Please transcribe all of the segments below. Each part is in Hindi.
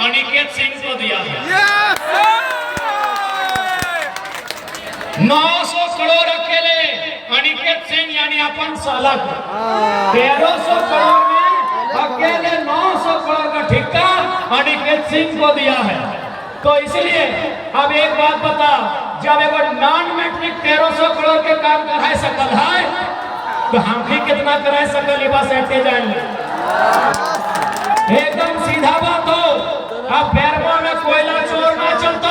अनिकेत सिंह को दिया है। 900 करोड़ अकेले अनिकेत सिंह यानी अपन साला को 1300 करोड़ में अकेले 900 करोड़ का ठेका अनिकेत सिंह को दिया है। तो इसलिए अब एक बात बता, जब एक नॉन मैट्रिक 1300 करोड़ के काम कराए सकल है तो हम भी कितना कराए सकल बस ऐसे जान ले। एकदम सीधा बात हो। अब बैरवा में कोयला चोर ना चलता,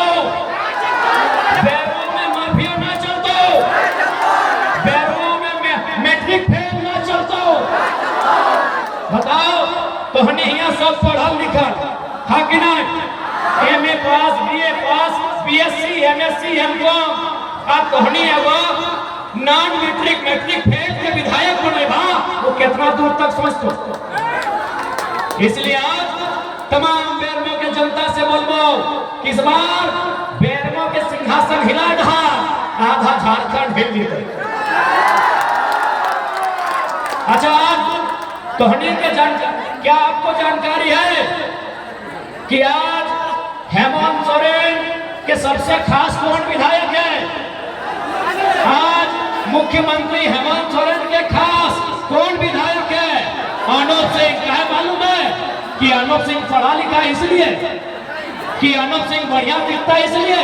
बैरवा में माफिया ना चलता, बैरवा में मैट्रिक फेल ना चलता। बताओ तो यहाँ सब पढ़ल लिखल है कि नहीं? एमए पास, बीए पास, बीएससी, एमएससी, एमकॉम, अब तोहनी है वो नॉन मैट्रिक मैट्रिक फेल के विधायक बने बा, वो कितना दूर तक सोचतो। इसलिए आज तमाम बेरमो के जनता से बोलबो कि इस बार बेरमो के सिंहासन हिला ढा, आधा झारखंड हिल जीते। अच्छा, आज तोहनी के क्या आपको जानकारी है कि आज हेमंत सोरेन के सबसे खास कौन विधायक है? आज मुख्यमंत्री हेमंत सोरेन के खास कौन विधायक है? अनूप सिंह। क्या मालूम है कि अनूप सिंह पढ़ा लिखा इसलिए, कि अनूप सिंह बढ़िया दिखता इसलिए,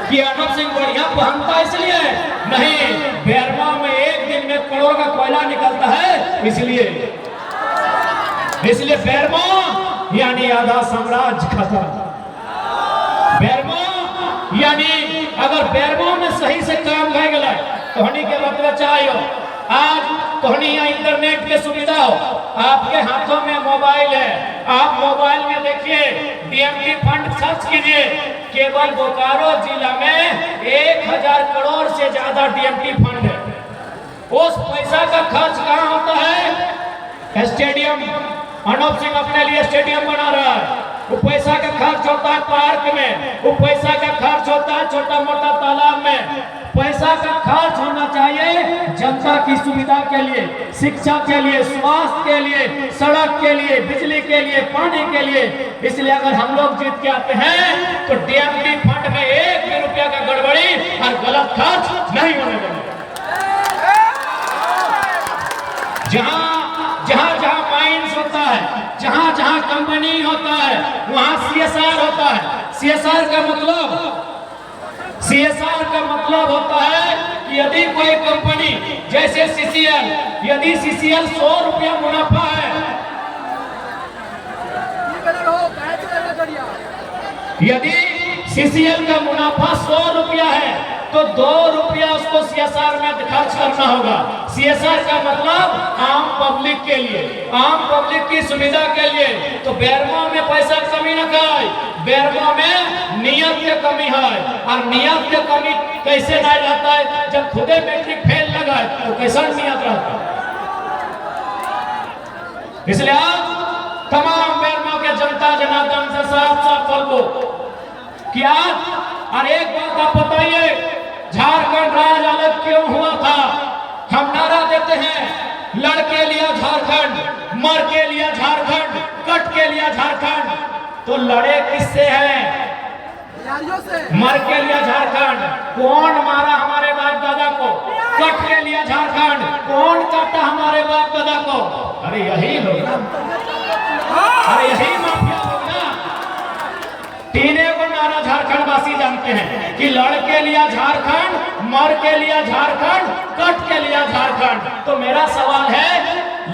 कि अनूप सिंह बढ़िया पहनता इसलिए नहीं, बैरवा में एक दिन में करोड़ का कोयला निकलता है इसलिए। इसलिए बैरवा यानी आधा साम्राज्य खत्म। बैरवा यानी अगर बैरवा में सही से काम भय गया तो हनी के मतलब चाहिए। आज तो हनी यहाँ इंटरनेट की सुविधा हो, आपके हाथों में मोबाइल है, आप मोबाइल में देखिए डीएमटी फंड सर्च कीजिए। केवल बोकारो जिला में 1000 करोड़ से ज्यादा डीएमटी फंड है। उस पैसा का खर्च कहाँ होता है? स्टेडियम। अनूप सिंह अपने लिए स्टेडियम बना रहा है, वो पैसा का खर्च होता है पार्क में, वो पैसा का खर्च होता है छोटा मोटा तालाब में। पैसा का खर्च होना चाहिए जनता की सुविधा के लिए, शिक्षा के लिए, स्वास्थ्य के लिए, सड़क के लिए, बिजली के लिए, पानी के लिए। इसलिए अगर हम लोग जीत के आते हैं तो डीएमटी फंड में 1 भी रुपया का गड़बड़ी और गलत खर्च नहीं होने देंगे। जहां माइंस होता है, जहां कंपनी होता है, वहां सीएसआर होता है। सीएसआर का मतलब होता है कि यदि कोई कंपनी जैसे सीसीएल, यदि सीसीएल 100 रुपया मुनाफा है, यदि सीसीएल का मुनाफा 100 रुपया है तो 2 रुपया उसको सीएसआर में खर्च करना होगा। सीएसआर का मतलब आम पब्लिक के लिए, आम पब्लिक की सुविधा के लिए। तो बैरवा में पैसा कमी न खाए, बैरवा में नियत की कमी है। और नियत की कमी कैसे नहीं रहता है? जब खुदे मैट्रिक फेल लगा है तो कैसा नियत रहता है? इसलिए आज तमाम बैरवा के जनता जनार्दन से साफ साफ बोलो कि आज और एक बात आप बताइए, झारखंड राज्य अलग क्यों हुआ था? हम नारा देते हैं, लड़ के लिया झारखंड, मर के लिया झारखंड, कट के लिया झारखंड। तो लड़े किससे हैं? मर के लिया झारखंड। कौन मारा हमारे बाप दादा को? कट के लिया झारखंड। कौन काटा हमारे बाप दादा को? अरे यही लोग ना, अरे यही माफिया लोग ना। तीनों को नारा झारखंड वासी जानते हैं कि लड़ के लिया झारखंड, मर के लिया झारखंड, कट के लिया झारखंड। तो मेरा सवाल है,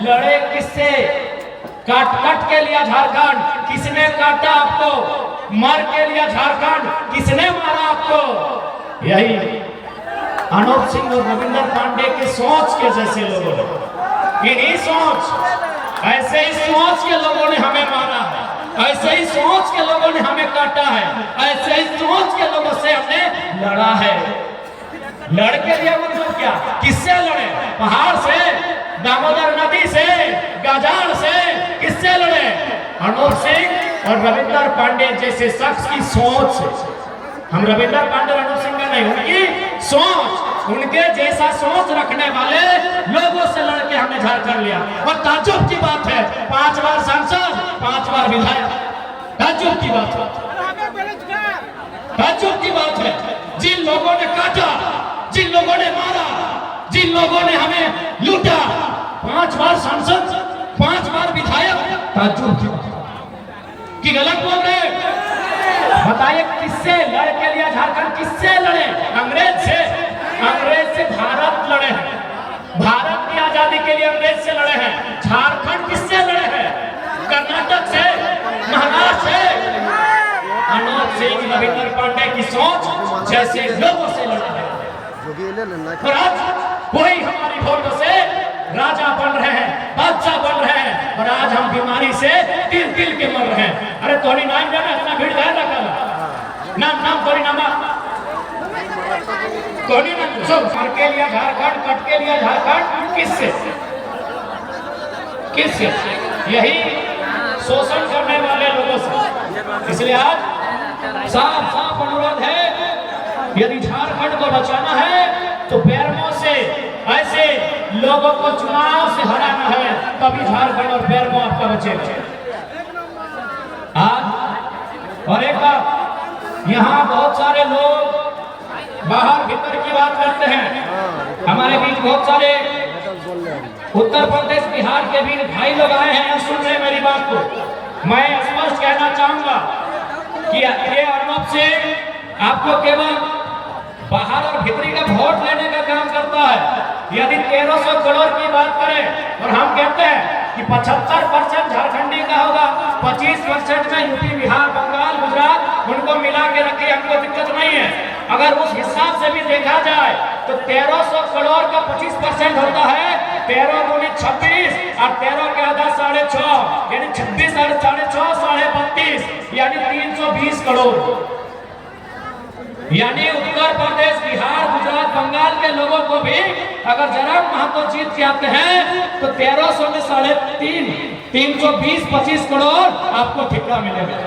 लड़े किससे? कट के लिया झारखंड, किसने काटा आपको? मर के लिया झारखंड, किसने मारा आपको? यही अनूप सिंह और रविंद्र पांडे की सोच के जैसे लोगों ने, इन्हीं सोच, ऐसे ही सोच के लोगों ने हमें मारा है, ऐसे ही सोच के लोगों ने हमें काटा है, ऐसे ही सोच के लोगों से हमने लड़ा है। लड़ के लिए मतलब क्या? किससे लड़े? पहाड़ से, दामोदर नदी से, गजाल से? किससे लड़े? अनूप सिंह और रविंद्र पांडे जैसे शख्स की सोच से। हम रविंद्र पांडे और अनूप सिंह नहीं, उनकी सोच, उनके जैसा सोच रखने वाले लोगों से लड़के हमने झारखंड लिया। और ताज्जुब की बात है, 5 बार सांसद, 5 बार विधायक। ताज्जुब की बात है, ताज्जुब की बात है। जिन लोगों ने काटा, जिन लोगों ने मारा, जिन लोगों ने हमें लूटा, 5 बार सांसद, 5 बार विधायक, ताज्जुब की बात कि गलत बोल रहे। बताइए किससे लड़ के लिया झारखंड? किससे लड़े? अंग्रेज से? अंग्रेज से भारत लड़े हैं, भारत की आजादी के लिए अंग्रेज से लड़े हैं। झारखंड किससे लड़े हैं? कर्नाटक से, महाराष्ट्र से। मनोज सिंह, रविंद्र पांडे की सोच जैसे लोगों से लड़े हैं, और आज वही हमारी वोटों से राजा बन रहे हैं, बादशाह बन रहे हैं, और आज हम बीमारी से तिल तिल के मर रहे हैं। अरे तोरी नाम जाना, इतना भीड़ गया नाम नाम तोरी नामा तोरी नाम सब मर के लिया झारखंड, कट के लिया झारखंड। किससे? किससे? यही शोषण करने वाले लोगों से। इसलिए आज साफ साफ अनुरोध है, यदि झारखंड को बचाना है तो बेरमो से ऐसे लोगों को चुनाव से हराना है, तभी झारखंड और बेरमो आपका बचेगा। आज और एक बात, यहाँ बहुत सारे लोग बाहर भीतर की बात करते हैं। हमारे बीच बहुत सारे उत्तर प्रदेश, बिहार के भी भाई लोग आए हैं, सुन रहे मेरी बात को। मैं स्पष्ट कहना चाहूंगा कि ये अर्नब सिंह आपको केवल बाहर और भीतरी का वोट लेने का काम करता है। यदि 1300 करोड़ की बात करें और हम कहते हैं कि 75% झारखंडी का होगा, 25% में यूपी, बिहार, बंगाल, गुजरात, उनको मिला के रखे, हमको दिक्कत नहीं है। अगर उस हिसाब से भी देखा जाए तो 1300 करोड़ का 25% होता है 13 दूनी 26, और 13 के आधा 6.5, यानी 26 साढ़े 6.5, 32.5, यानी 320 करोड़। यानी उत्तर प्रदेश, बिहार, गुजरात, बंगाल के लोगों को भी अगर जरा महत्व जीत के आते हैं तो 1300 में 3.5, 320, 25 करोड़ आपको ठिकाना मिलेगा।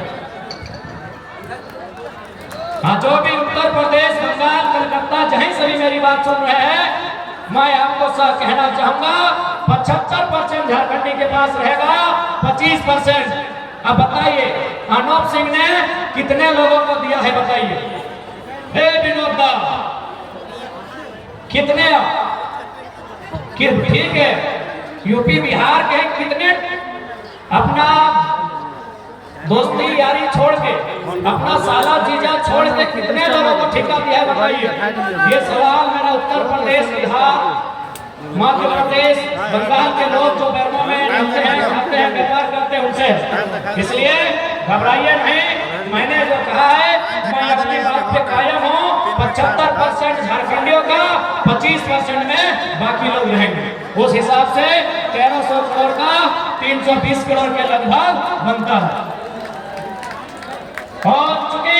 हाँ, जो भी उत्तर प्रदेश, बंगाल, कलकत्ता, जहीं से भी मेरी बात सुन रहे हैं, मैं आपको कहना चाहूंगा 75% झारखंडी के पास रहेगा, 25%। अब बताइए अर्नब सिंह ने कितने लोगों को दिया है? बताइए विनोद दा, कितने? ठीक है, यूपी बिहार के कितने अपना दोस्ती यारी छोड़ के, अपना साला जीजा छोड़ के कितने लोगों को ठेका दिया है? बताइए। ये सवाल मेरा उत्तर प्रदेश, बिहार, मध्य प्रदेश, बंगाल के लोग जो बेरमो में रहते हैं, खाते हैं, व्यापार करते हैं, उनसे। इसलिए घबराइए नहीं, मैंने जो कहा है मैं अपनी बात पे कायम हूँ। 75% झारखंडियों का, 25% में बाकी लोग रहेंगे। उस हिसाब से 1300 करोड़ का 320 करोड़ के लगभग बनता है। और चूंकि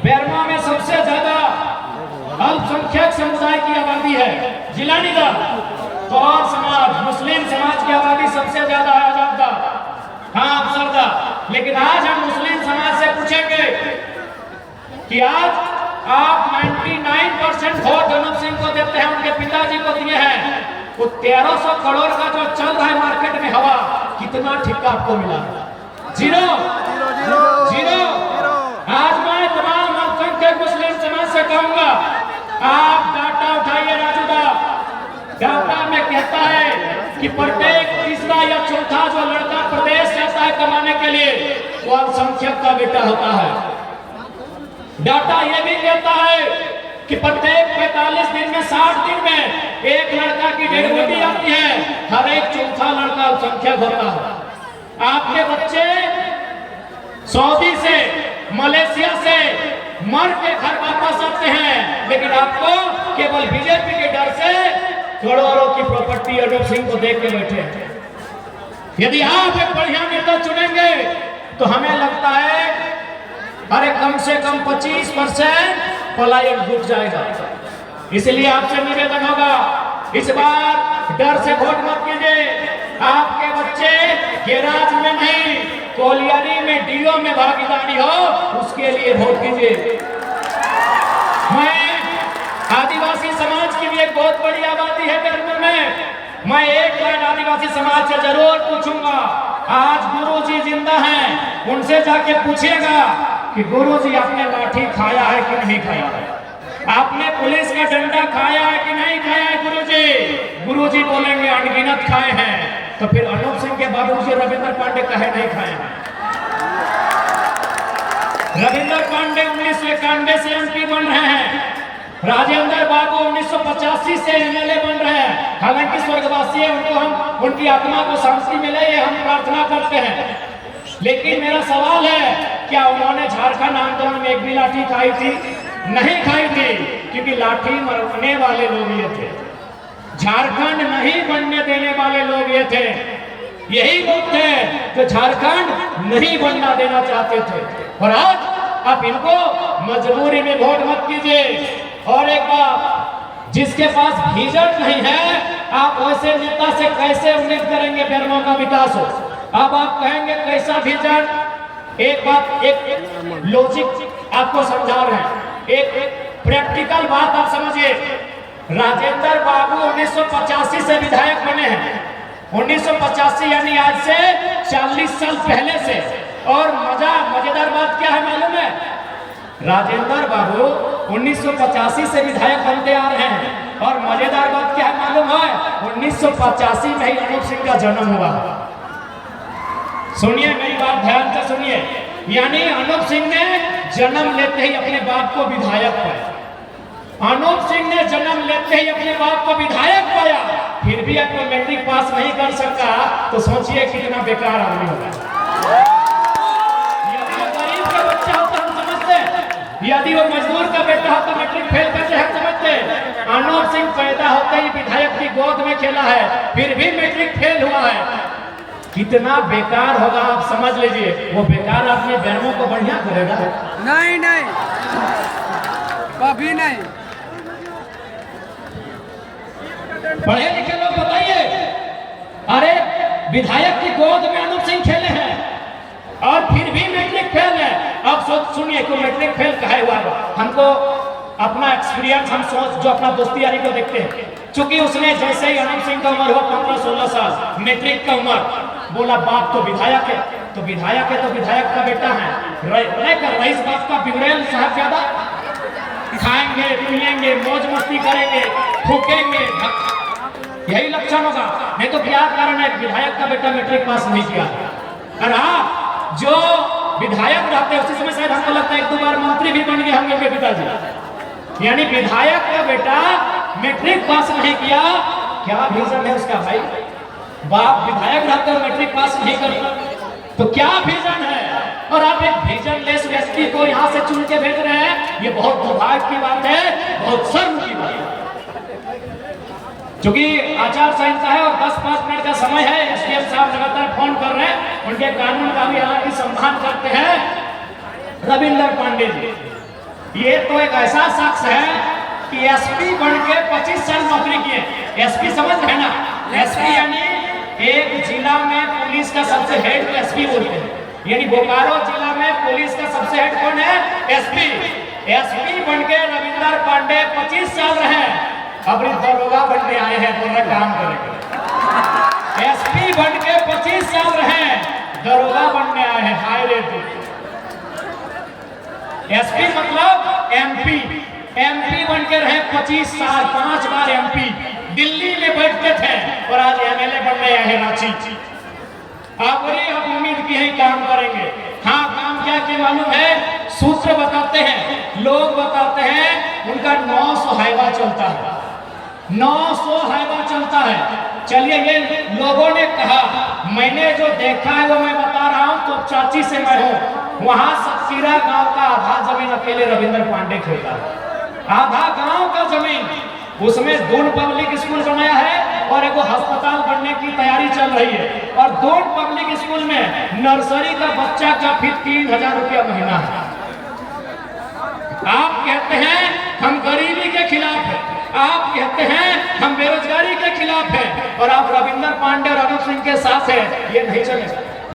बेरमो में सबसे ज्यादा अल्पसंख्यक समुदाय की आबादी है, जिला निगम, तो और समाज, मुस्लिम समाज की आबादी सबसे ज्यादा है आजादा, हाँ अफसरदा। लेकिन आज हम मुस्लिम समाज से पूछेंगे कि आज आप 99% वोट अर्नब सिंह को देते हैं, उनके पिताजी को दिए हैं, वो 1300 करोड़ का जो चल रहा है मार्केट में हवा, कितना ठेका आपको मिला? Zero, zero. आज मैं तमाम अल्पसंख्यक मुस्लिम समाज से कहूंगा, आप डाटा उठाइए राजूदा। डाटा में कहता है कि प्रत्येक तीसरा या चौथा जो लड़का प्रदेश जाता है कमाने के लिए, वो अल्पसंख्यक का बेटा होता है। डाटा यह भी कहता है कि प्रत्येक 45 दिन में, 60 दिन में एक लड़का की डेड बॉडी आती है, हर एक चौथा लड़का अल्पसंख्यक होता है। आपके बच्चे सऊदी से, मलेशिया से मर के घर वापस आते हैं, लेकिन आपको केवल बीजेपी के डर से करोड़ों की प्रॉपर्टी अर्नब सिंह को देख के बैठे हैं। यदि आप एक बढ़िया नेता चुनेंगे तो हमें लगता है अरे कम से कम 25% पलायन रुक जाएगा। इसलिए आपसे निवेदन होगा, इस बार डर से वोट मत कीजिए। आपके बच्चे गेराज में नहीं, कोलियारी में, डीओ में भागीदारी हो, उसके लिए वोट कीजिए। मैं आदिवासी समाज की भी एक बहुत बड़ी आबादी है बेरमो में, मैं एक लाइन आदिवासी समाज से जरूर पूछूंगा, आज गुरुजी जिंदा हैं, उनसे जाके पूछिएगा कि गुरुजी आपने लाठी खाया है कि नहीं खाया है, आपने पुलिस का डंडा खाया है कि नहीं खाया है गुरुजी? गुरुजी बोलेंगे अनगिनत खाए हैं। तो फिर अनूप सिंह के बाबूजी रविंद्र पांडे कहे नहीं खाए हैं? रविंद्र पांडे 1991 से एमपी बन रहे हैं, राजेंद्र बाबू 1985 से एमएलए बन रहे हैं। हालांकि स्वर्गवासी है, उनको हम उनकी आत्मा को शांति मिले ये हम प्रार्थना करते हैं। लेकिन मेरा सवाल है, क्या उन्होंने झारखंड आंदोलन में एक भी लाठी खाई थी? नहीं खाई थी, क्योंकि लाठी मरने वाले लोग ये थे, झारखंड नहीं बनने देने वाले लोग ये थे। यही लोग थे जो झारखंड नहीं बनना देना चाहते थे। और आज आप इनको मजबूरी में वोट मत कीजिए। और एक बात, जिसके पास विजन नहीं है, आप वैसे नेता से कैसे उम्मीद करेंगे बेरमो का विकास हो? अब आप कहेंगे कैसा विजन? एक बात, एक लॉजिक आपको समझा रहे हैं, एक प्रैक्टिकल बात आप समझिए। राजेंद्र बाबू 1985 से विधायक बने हैं, 1985 यानी आज से 40 साल पहले से। और मजेदार बात क्या है मालूम है? राजेंद्र बाबू 1985 से विधायक बनते आ रहे हैं। और मजेदार बात क्या है मालूम है? 1985 में ही अनूप सिंह का जन्म हुआ। सुनिए मेरी बात ध्यान से सुनिए, यानी अनूप सिंह ने जन्म लेते ही अपने बाप को विधायक पाया। अनूप सिंह ने जन्म लेते ही अपने बाप को विधायक पाया, फिर भी आपको मैट्रिक पास नहीं कर सकता, तो सोचिए कितना बेकार आदमी होगा। यदि वो गरीब का बच्चा हो तो हम समझते, यदि वो मजदूर का बेटा हो तो मैट्रिक फेल करके हम समझते। अनूप सिंह पैदा होते ही विधायक की गोद में खेला है, फिर भी मैट्रिक फेल हुआ है। कितना बेकार होगा आप समझ लीजिए। वो बेकार आदमी बेरमो को बढ़िया करेगा? नहीं नहीं, कभी नहीं। पढ़े लिखे लोग बताइए, अरे विधायक की गोद में अनूप सिंह खेले हैं और फिर भी मैट्रिक फेल है। अब सोच सुनिए कि मैट्रिक फेल कहे हुआ है। हमको अपना एक्सपीरियंस, हम सोच जो अपना दोस्ती यारी को देखते हैं, चूंकि उसने जैसे ही अनूप सिंह का उम्र हुआ 15-16 साल, मैट्रिक का उम्र, बोला बाप तो विधायक है, तो विधायक है तो विधायक का बेटा है, रईस बाप का बिगड़ेल साहबजादा, खाएंगे पिएंगे मौज मस्ती करेंगे फूकेंगे, यही लक्षण होगा। नहीं तो क्या कारण है विधायक का बेटा मैट्रिक पास नहीं किया? और हाँ, जो विधायक रहते हैं उसी समय शायद हमको लगता है 1-2 बार मंत्री भी बन गए होंगे उनके पिताजी। यानी विधायक का बेटा मैट्रिक पास नहीं किया, क्या विजन है उसका भाई? बाप विधायक रहते हुए मैट्रिक पास नहीं करता, तो क्या विजन है? और आप एक विजन लेस व्यक्ति को यहाँ से चुन के भेज रहे हैं, ये बहुत दुर्भाग्य की बात है, बहुत शर्म की बात है। क्योंकि आचार संहिता है और 10-5 मिनट का समय है, एसडीएम साहब लगातार फोन कर रहे हैं, उनके कानून का भी हालांकि सम्मान करते हैं रविंद्र पांडे जी। ये तो एक ऐसा शख्स है कि एसपी बन के 25 साल नौकरी किए। एसपी समझ रहे ना? एसपी यानी एक जिला में पुलिस का सबसे हेड को एसपी बोलते हैं। यानी बोकारो जिला में पुलिस का सबसे हेड कौन है? एसपी। एसपी बन के रविंद्र पांडे 25 साल रहे, अब दरोगा बनने आए हैं, पूरा काम करेंगे। एसपी बन के 25 साल रहे, दरोगा बनने आए हैं। हाय रे, एसपी मतलब एमपी। एमपी बन के रहे 25 साल, 5 बार एमपी, दिल्ली में बैठते थे और आज एमएलए बनने आए हैं रांची। आप उम्मीद की है काम करेंगे। हाँ, काम क्या के मालूम है? सूत्र बताते हैं, लोग बताते हैं, उनका 900 हाईवा चलता है, 900 हाईवा चलता है। चलिए, ये लोगों ने कहा, मैंने जो देखा है वो मैं बता रहा हूँ। तो चाची से मैं हूँ, वहां सतकीरा गांव का आधा जमीन अकेले रविंद्र पांडे खेलता है, आधा गांव का जमीन। उसमें दून पब्लिक स्कूल बनाया है और एक अस्पताल बनने की तैयारी चल रही है। और दून पब्लिक स्कूल में नर्सरी का बच्चा का फीस 3000 रुपया महीना है। आप कहते हैं हम गरीबी के खिलाफ है, आप कहते हैं हम बेरोजगारी के खिलाफ है, और आप रविंद्र पांडे और अनूप सिंह के साथ है, ये नहीं चलेगा।